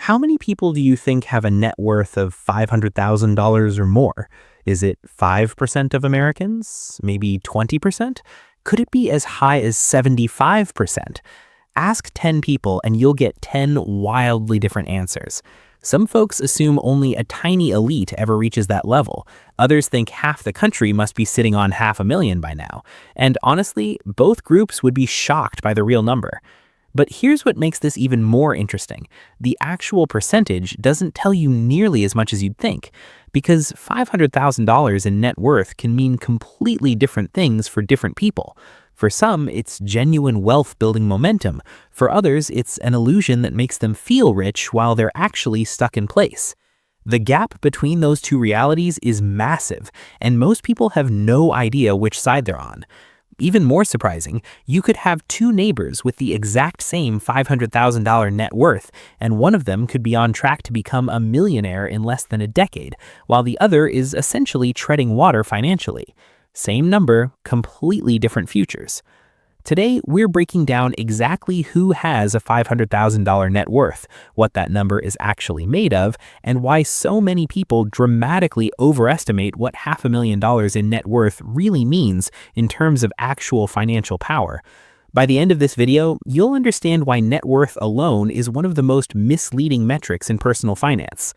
How many people do you think have a net worth of $500,000 or more? Is it 5% of Americans? Maybe 20%? Could it be as high as 75%? Ask 10 people and you'll get 10 wildly different answers. Some folks assume only a tiny elite ever reaches that level. Others think half the country must be sitting on $500,000 by now. And honestly, both groups would be shocked by the real number. But here's what makes this even more interesting. The actual percentage doesn't tell you nearly as much as you'd think, because $500,000 in net worth can mean completely different things for different people. For some, it's genuine wealth-building momentum. For others, it's an illusion that makes them feel rich while they're actually stuck in place. The gap between those two realities is massive, and most people have no idea which side they're on. Even more surprising, you could have two neighbors with the exact same $500,000 net worth, and one of them could be on track to become a millionaire in less than a decade, while the other is essentially treading water financially. Same number, completely different futures. Today, we're breaking down exactly who has a $500,000 net worth, what that number is actually made of, and why so many people dramatically overestimate what $500,000 in net worth really means in terms of actual financial power. By the end of this video, you'll understand why net worth alone is one of the most misleading metrics in personal finance.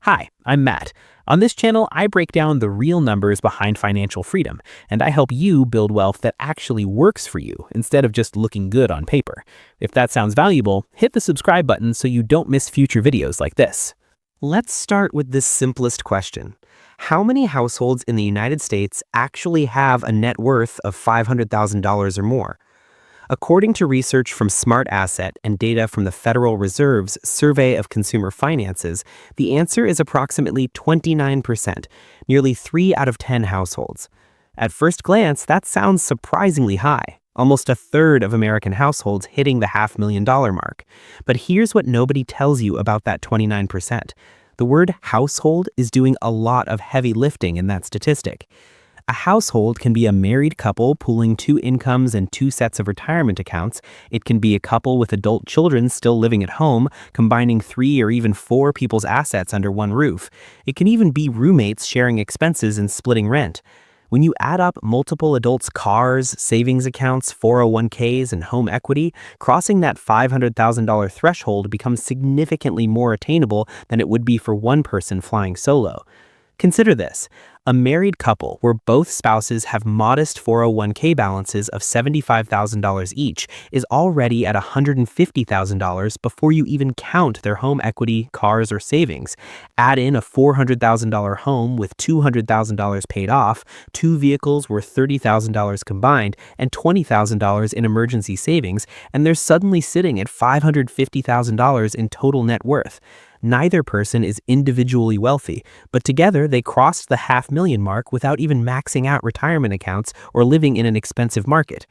Hi, I'm Matt. On this channel, I break down the real numbers behind financial freedom, and I help you build wealth that actually works for you instead of just looking good on paper. If that sounds valuable, hit the subscribe button so you don't miss future videos like this. Let's start with this simplest question. How many households in the United States actually have a net worth of $500,000 or more? According to research from Smart Asset and data from the Federal Reserve's Survey of Consumer Finances, the answer is approximately 29%, nearly 3 out of 10 households. At first glance, that sounds surprisingly high, almost a third of American households hitting the $500,000 mark. But here's what nobody tells you about that 29%. The word household is doing a lot of heavy lifting in that statistic. A household can be a married couple pooling 2 incomes and 2 sets of retirement accounts. It can be a couple with adult children still living at home, combining 3 or even 4 people's assets under one roof. It can even be roommates sharing expenses and splitting rent. When you add up multiple adults' cars, savings accounts, 401ks, and home equity, crossing that $500,000 threshold becomes significantly more attainable than it would be for one person flying solo. Consider this. A married couple where both spouses have modest 401k balances of $75,000 each is already at $150,000 before you even count their home equity, cars, or savings. Add in a $400,000 home with $200,000 paid off, 2 vehicles worth $30,000 combined, and $20,000 in emergency savings, and they're suddenly sitting at $550,000 in total net worth. Neither person is individually wealthy, but together they crossed the $500,000 mark without even maxing out retirement accounts or living in an expensive market.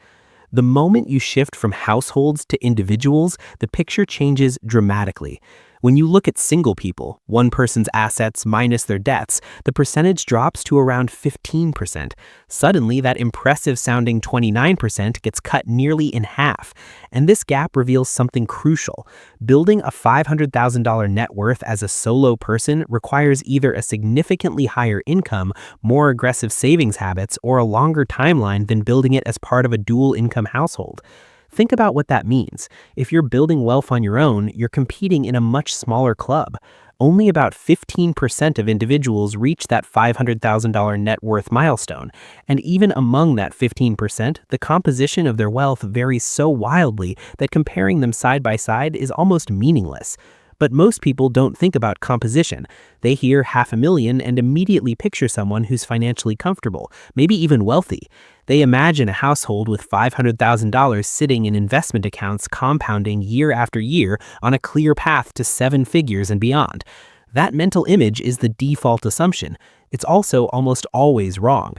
The moment you shift from households to individuals, the picture changes dramatically. When you look at single people, one person's assets minus their debts, the percentage drops to around 15%. Suddenly, that impressive-sounding 29% gets cut nearly in half. And this gap reveals something crucial. Building a $500,000 net worth as a solo person requires either a significantly higher income, more aggressive savings habits, or a longer timeline than building it as part of a dual-income household. Think about what that means. If you're building wealth on your own, you're competing in a much smaller club. Only about 15% of individuals reach that $500,000 net worth milestone. And even among that 15%, the composition of their wealth varies so wildly that comparing them side by side is almost meaningless. But most people don't think about composition. They hear $500,000 and immediately picture someone who's financially comfortable, maybe even wealthy. They imagine a household with $500,000 sitting in investment accounts compounding year after year on a clear path to 7 figures and beyond. That mental image is the default assumption. It's also almost always wrong.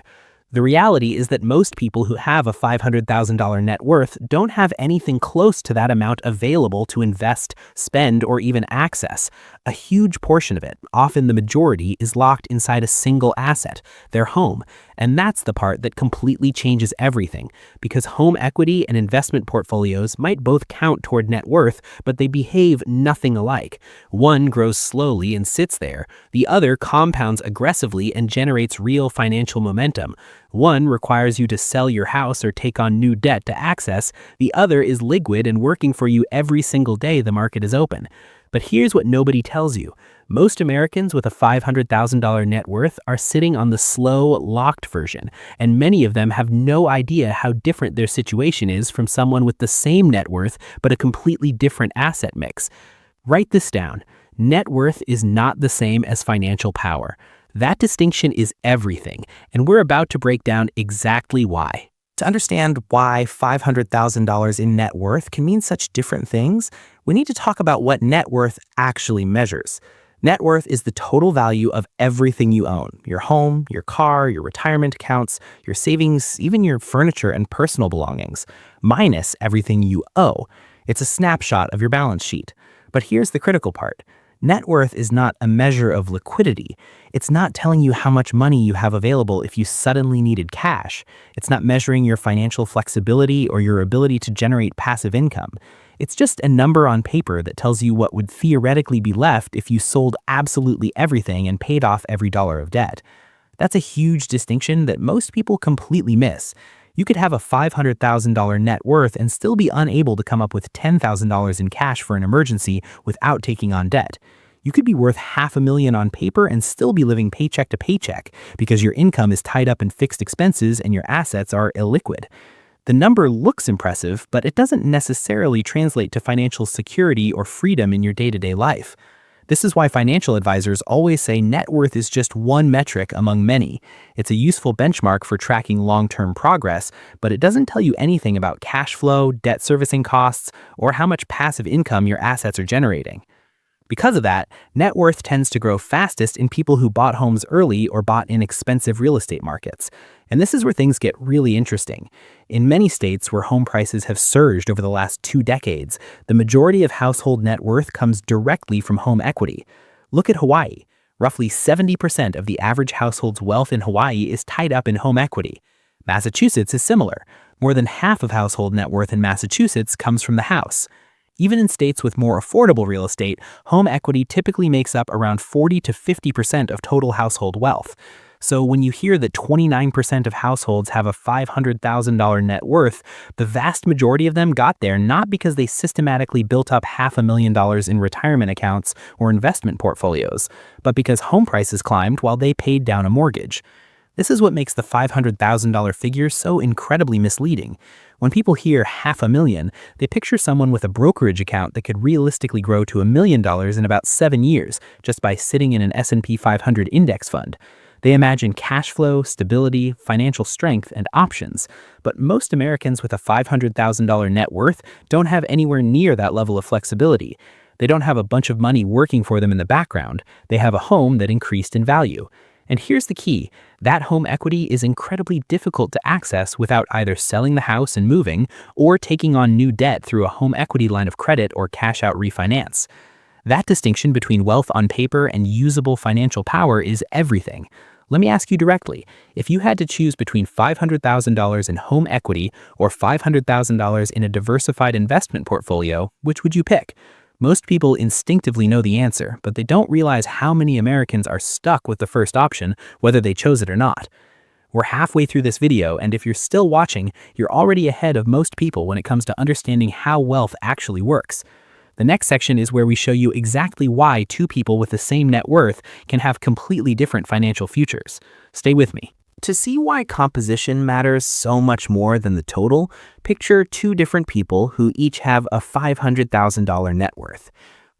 The reality is that most people who have a $500,000 net worth don't have anything close to that amount available to invest, spend, or even access. A huge portion of it, often the majority, is locked inside a single asset, their home. And that's the part that completely changes everything, because home equity and investment portfolios might both count toward net worth, but they behave nothing alike. One grows slowly and sits there. The other compounds aggressively and generates real financial momentum. One requires you to sell your house or take on new debt to access. The other is liquid and working for you every single day the market is open. But here's what nobody tells you. Most Americans with a $500,000 net worth are sitting on the slow, locked version, and many of them have no idea how different their situation is from someone with the same net worth but a completely different asset mix. Write this down. Net worth is not the same as financial power. That distinction is everything, and we're about to break down exactly why. To understand why $500,000 in net worth can mean such different things, we need to talk about what net worth actually measures. Net worth is the total value of everything you own: your home, your car, your retirement accounts, your savings, even your furniture and personal belongings, minus everything you owe. It's a snapshot of your balance sheet. But here's the critical part. Net worth is not a measure of liquidity. It's not telling you how much money you have available if you suddenly needed cash. It's not measuring your financial flexibility or your ability to generate passive income. It's just a number on paper that tells you what would theoretically be left if you sold absolutely everything and paid off every dollar of debt. That's a huge distinction that most people completely miss. You could have a $500,000 net worth and still be unable to come up with $10,000 in cash for an emergency without taking on debt. You could be worth $500,000 on paper and still be living paycheck to paycheck because your income is tied up in fixed expenses and your assets are illiquid. The number looks impressive, but it doesn't necessarily translate to financial security or freedom in your day-to-day life. This is why financial advisors always say net worth is just one metric among many. It's a useful benchmark for tracking long-term progress, but it doesn't tell you anything about cash flow, debt servicing costs, or how much passive income your assets are generating. Because of that, net worth tends to grow fastest in people who bought homes early or bought in expensive real estate markets. And this is where things get really interesting. In many states where home prices have surged over the last 2 decades, the majority of household net worth comes directly from home equity. Look at Hawaii. Roughly 70% of the average household's wealth in Hawaii is tied up in home equity. Massachusetts is similar. More than half of household net worth in Massachusetts comes from the house. Even in states with more affordable real estate, home equity typically makes up around 40 to 50% of total household wealth. So when you hear that 29% of households have a $500,000 net worth, the vast majority of them got there not because they systematically built up $500,000 in retirement accounts or investment portfolios, but because home prices climbed while they paid down a mortgage. This is what makes the $500,000 figure so incredibly misleading. When people hear $500,000, they picture someone with a brokerage account that could realistically grow to $1 million in about 7 years just by sitting in an S&P 500 index fund. They imagine cash flow, stability, financial strength, and options. But most Americans with a $500,000 net worth don't have anywhere near that level of flexibility. They don't have a bunch of money working for them in the background. They have a home that increased in value. And here's the key. That home equity is incredibly difficult to access without either selling the house and moving or taking on new debt through a home equity line of credit or cash out refinance. That distinction between wealth on paper and usable financial power is everything. Let me ask you directly, if you had to choose between $500,000 in home equity or $500,000 in a diversified investment portfolio, which would you pick? Most people instinctively know the answer, but they don't realize how many Americans are stuck with the first option, whether they chose it or not. We're halfway through this video, and if you're still watching, you're already ahead of most people when it comes to understanding how wealth actually works. The next section is where we show you exactly why 2 people with the same net worth can have completely different financial futures. Stay with me. To see why composition matters so much more than the total, picture 2 different people who each have a $500,000 net worth.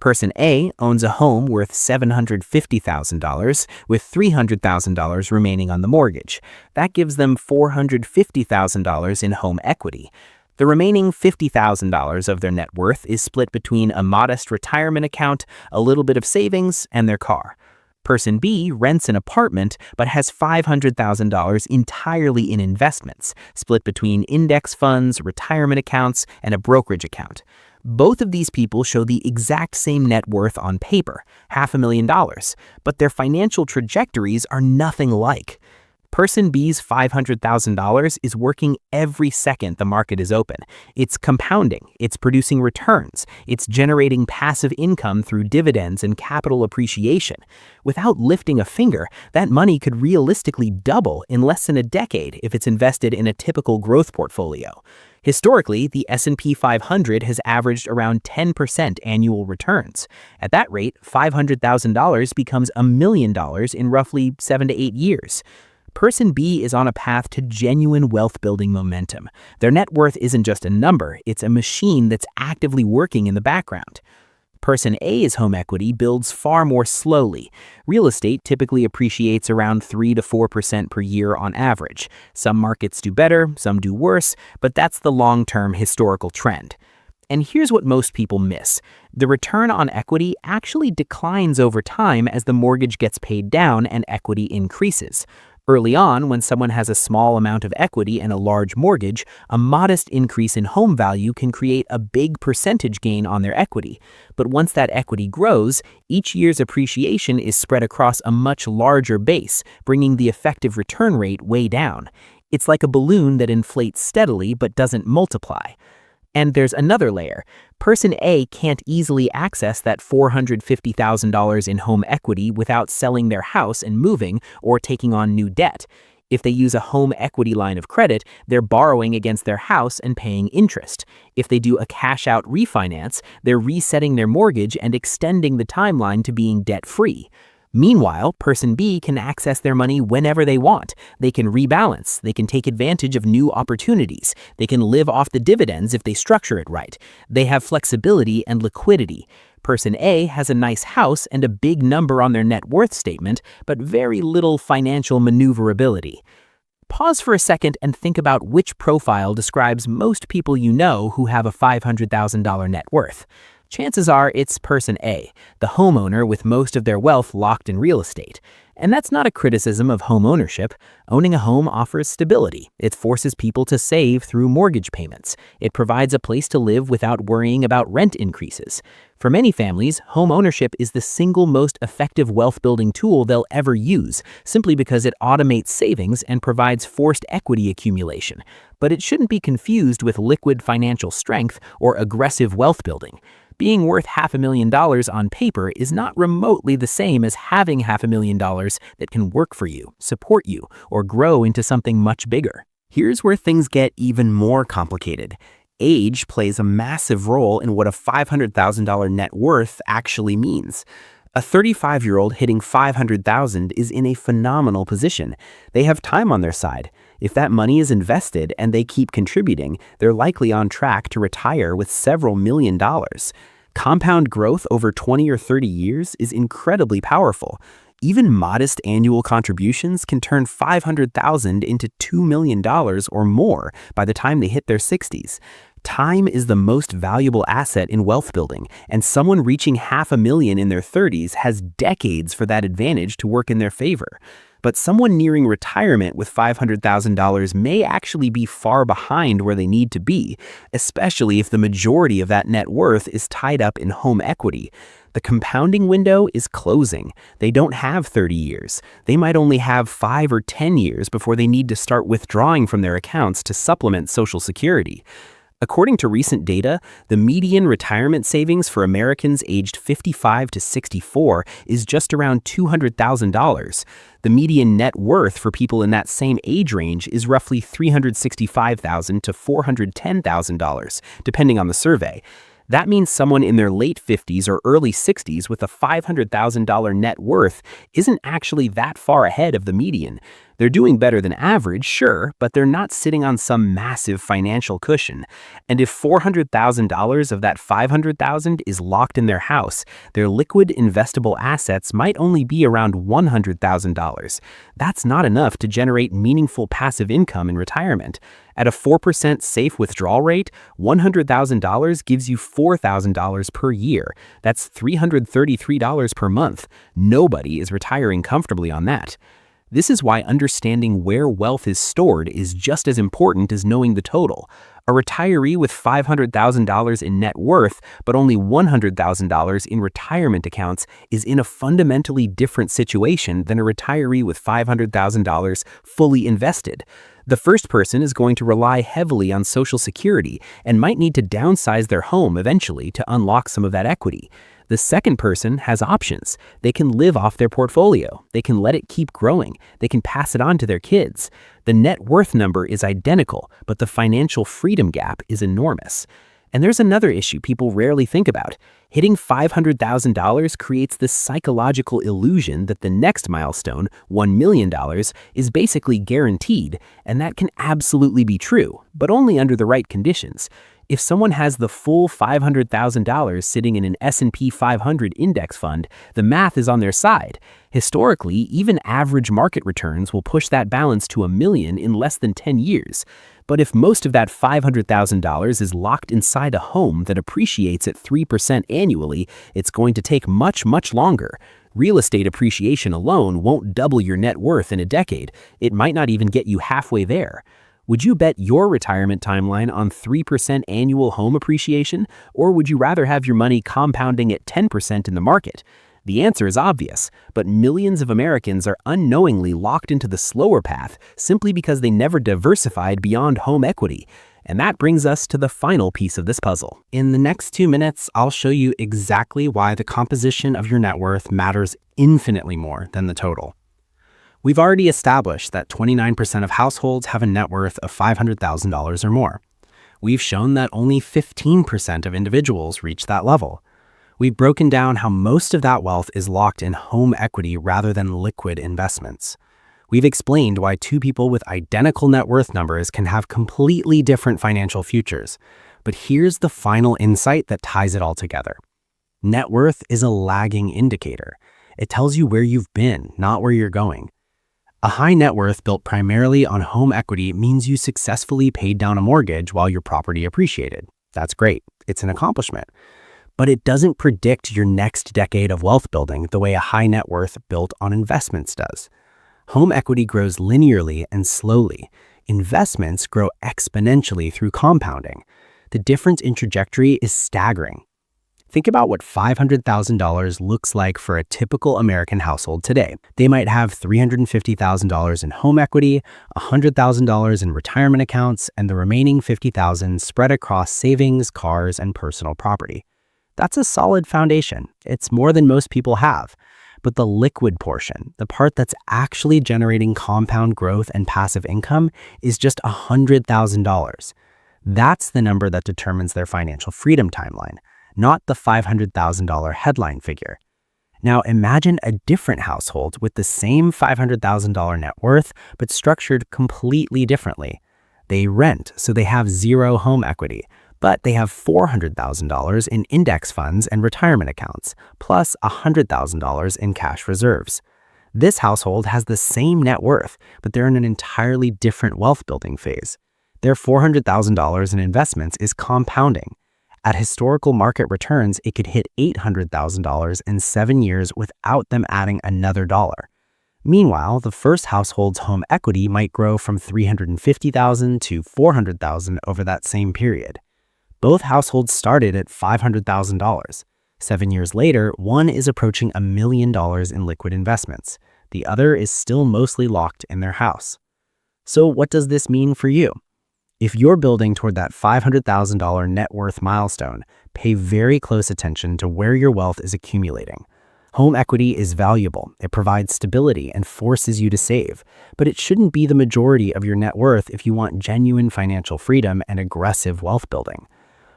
Person A owns a home worth $750,000 with $300,000 remaining on the mortgage. That gives them $450,000 in home equity. The remaining $50,000 of their net worth is split between a modest retirement account, a little bit of savings, and their car. Person B rents an apartment but has $500,000 entirely in investments, split between index funds, retirement accounts, and a brokerage account. Both of these people show the exact same net worth on paper, $500,000, but their financial trajectories are nothing alike. Person B's $500,000 is working every second the market is open. It's compounding, it's producing returns, it's generating passive income through dividends and capital appreciation. Without lifting a finger, that money could realistically double in less than a decade if it's invested in a typical growth portfolio. Historically, the S&P 500 has averaged around 10% annual returns. At that rate, $500,000 becomes $1 million in roughly 7 to 8 years. Person B is on a path to genuine wealth-building momentum. Their net worth isn't just a number, it's a machine that's actively working in the background. Person A's home equity builds far more slowly. Real estate typically appreciates around 3 to 4% per year on average. Some markets do better, some do worse, but that's the long-term historical trend. And here's what most people miss. The return on equity actually declines over time as the mortgage gets paid down and equity increases. Early on, when someone has a small amount of equity and a large mortgage, a modest increase in home value can create a big percentage gain on their equity. But once that equity grows, each year's appreciation is spread across a much larger base, bringing the effective return rate way down. It's like a balloon that inflates steadily but doesn't multiply. And there's another layer. Person A can't easily access that $450,000 in home equity without selling their house and moving or taking on new debt. If they use a home equity line of credit, they're borrowing against their house and paying interest. If they do a cash-out refinance, they're resetting their mortgage and extending the timeline to being debt-free. Meanwhile, Person B can access their money whenever they want. They can rebalance, they can take advantage of new opportunities, they can live off the dividends if they structure it right. They have flexibility and liquidity. Person A has a nice house and a big number on their net worth statement, but very little financial maneuverability. Pause for a second and think about which profile describes most people you know who have a $500,000 net worth. Chances are it's Person A, the homeowner with most of their wealth locked in real estate. And that's not a criticism of home ownership. Owning a home offers stability. It forces people to save through mortgage payments. It provides a place to live without worrying about rent increases. For many families, home ownership is the single most effective wealth-building tool they'll ever use, simply because it automates savings and provides forced equity accumulation. But it shouldn't be confused with liquid financial strength or aggressive wealth building. Being worth $500,000 on paper is not remotely the same as having $500,000 that can work for you, support you, or grow into something much bigger. Here's where things get even more complicated. Age plays a massive role in what a $500,000 net worth actually means. A 35-year-old hitting $500,000 is in a phenomenal position. They have time on their side. If that money is invested and they keep contributing, they're likely on track to retire with several $1,000,000. Compound growth over 20 or 30 years is incredibly powerful. Even modest annual contributions can turn $500,000 into $2 million or more by the time they hit their 60s. Time is the most valuable asset in wealth building, and someone reaching $500,000 in their 30s has decades for that advantage to work in their favor. But someone nearing retirement with $500,000 may actually be far behind where they need to be, especially if the majority of that net worth is tied up in home equity. The compounding window is closing. They don't have 30 years. They might only have 5 or 10 years before they need to start withdrawing from their accounts to supplement Social Security. According to recent data, the median retirement savings for Americans aged 55 to 64 is just around $200,000. The median net worth for people in that same age range is roughly $365,000 to $410,000, depending on the survey. That means someone in their late 50s or early 60s with a $500,000 net worth isn't actually that far ahead of the median. They're doing better than average, sure, but they're not sitting on some massive financial cushion. And if $400,000 of that $500,000 is locked in their house, their liquid investable assets might only be around $100,000. That's not enough to generate meaningful passive income in retirement. At a 4% safe withdrawal rate, $100,000 gives you $4,000 per year. That's $333 per month. Nobody is retiring comfortably on that. This is why understanding where wealth is stored is just as important as knowing the total. A retiree with $500,000 in net worth, but only $100,000 in retirement accounts is in a fundamentally different situation than a retiree with $500,000 fully invested. The first person is going to rely heavily on Social Security and might need to downsize their home eventually to unlock some of that equity. The second person has options. They can live off their portfolio. They can let it keep growing. They can pass it on to their kids. The net worth number is identical, but the financial freedom gap is enormous. And there's another issue people rarely think about. Hitting $500,000 creates this psychological illusion that the next milestone, $1 million, is basically guaranteed, and that can absolutely be true, but only under the right conditions. If someone has the full $500,000 sitting in an S&P 500 index fund, the math is on their side. Historically, even average market returns will push that balance to $1 million in less than 10 years. But if most of that $500,000 is locked inside a home that appreciates at 3% annually, it's going to take much, much longer. Real estate appreciation alone won't double your net worth in a decade. It might not even get you halfway there. Would you bet your retirement timeline on 3% annual home appreciation, or would you rather have your money compounding at 10% in the market? The answer is obvious, but millions of Americans are unknowingly locked into the slower path simply because they never diversified beyond home equity. And that brings us to the final piece of this puzzle. In the next 2 minutes, I'll show you exactly why the composition of your net worth matters infinitely more than the total. We've already established that 29% of households have a net worth of $500,000 or more. We've shown that only 15% of individuals reach that level. We've broken down how most of that wealth is locked in home equity rather than liquid investments. We've explained why two people with identical net worth numbers can have completely different financial futures. But here's the final insight that ties it all together. Net worth is a lagging indicator. It tells you where you've been, not where you're going. A high net worth built primarily on home equity means you successfully paid down a mortgage while your property appreciated. That's great. It's an accomplishment. But it doesn't predict your next decade of wealth building the way a high net worth built on investments does. Home equity grows linearly and slowly. Investments grow exponentially through compounding. The difference in trajectory is staggering. Think about what $500,000 looks like for a typical American household today. They might have $350,000 in home equity, $100,000 in retirement accounts, and the remaining $50,000 spread across savings, cars, and personal property. That's a solid foundation. It's more than most people have. But the liquid portion, the part that's actually generating compound growth and passive income, is just $100,000. That's the number that determines their financial freedom timeline, not the $500,000 headline figure. Now imagine a different household with the same $500,000 net worth, but structured completely differently. They rent, so they have zero home equity, but they have $400,000 in index funds and retirement accounts, plus $100,000 in cash reserves. This household has the same net worth, but they're in an entirely different wealth building phase. Their $400,000 in investments is compounding. At historical market returns, it could hit $800,000 in 7 years without them adding another dollar. Meanwhile, the first household's home equity might grow from $350,000 to $400,000 over that same period. Both households started at $500,000. 7 years later, one is approaching $1 million in liquid investments. The other is still mostly locked in their house. So what does this mean for you? If you're building toward that $500,000 net worth milestone, pay very close attention to where your wealth is accumulating. Home equity is valuable. It provides stability and forces you to save, but it shouldn't be the majority of your net worth if you want genuine financial freedom and aggressive wealth building.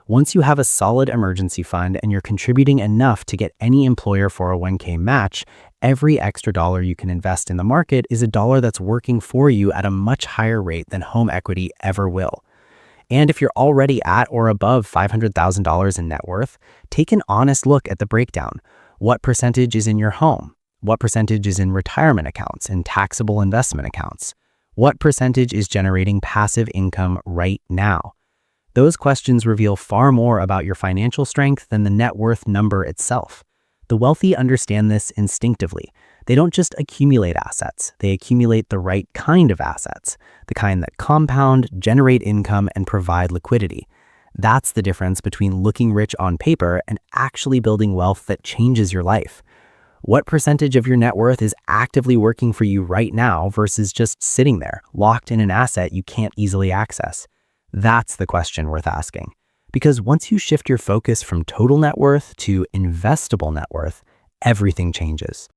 Once you have a solid emergency fund and you're contributing enough to get any employer 401k match, every extra dollar you can invest in the market is a dollar that's working for you at a much higher rate than home equity ever will. And if you're already at or above $500,000 in net worth, take an honest look at the breakdown. What percentage is in your home? What percentage is in retirement accounts and taxable investment accounts? What percentage is generating passive income right now? Those questions reveal far more about your financial strength than the net worth number itself. The wealthy understand this instinctively. They don't just accumulate assets, they accumulate the right kind of assets, the kind that compound, generate income, and provide liquidity. That's the difference between looking rich on paper and actually building wealth that changes your life. What percentage of your net worth is actively working for you right now versus just sitting there, locked in an asset you can't easily access? That's the question worth asking. Because once you shift your focus from total net worth to investable net worth, everything changes.